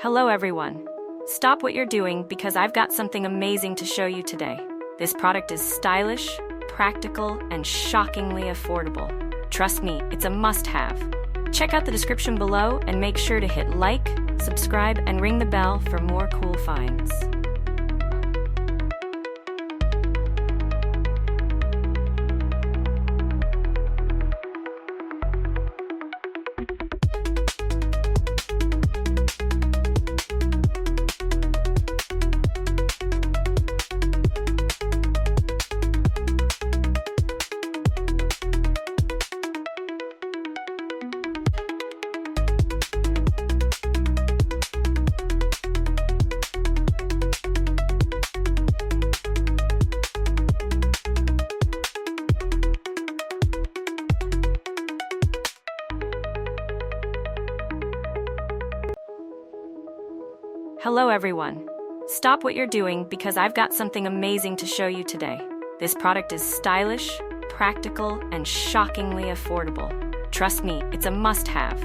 Hello everyone. Stop what you're doing because I've got something amazing to show you today. This product is stylish, practical, and shockingly affordable. Trust me, it's a must-have. Check out the description below and make sure to hit like, subscribe, and ring the bell for more cool finds. Hello everyone. Stop what you're doing because I've got something amazing to show you today. This product is stylish, practical, and shockingly affordable. Trust me, it's a must-have.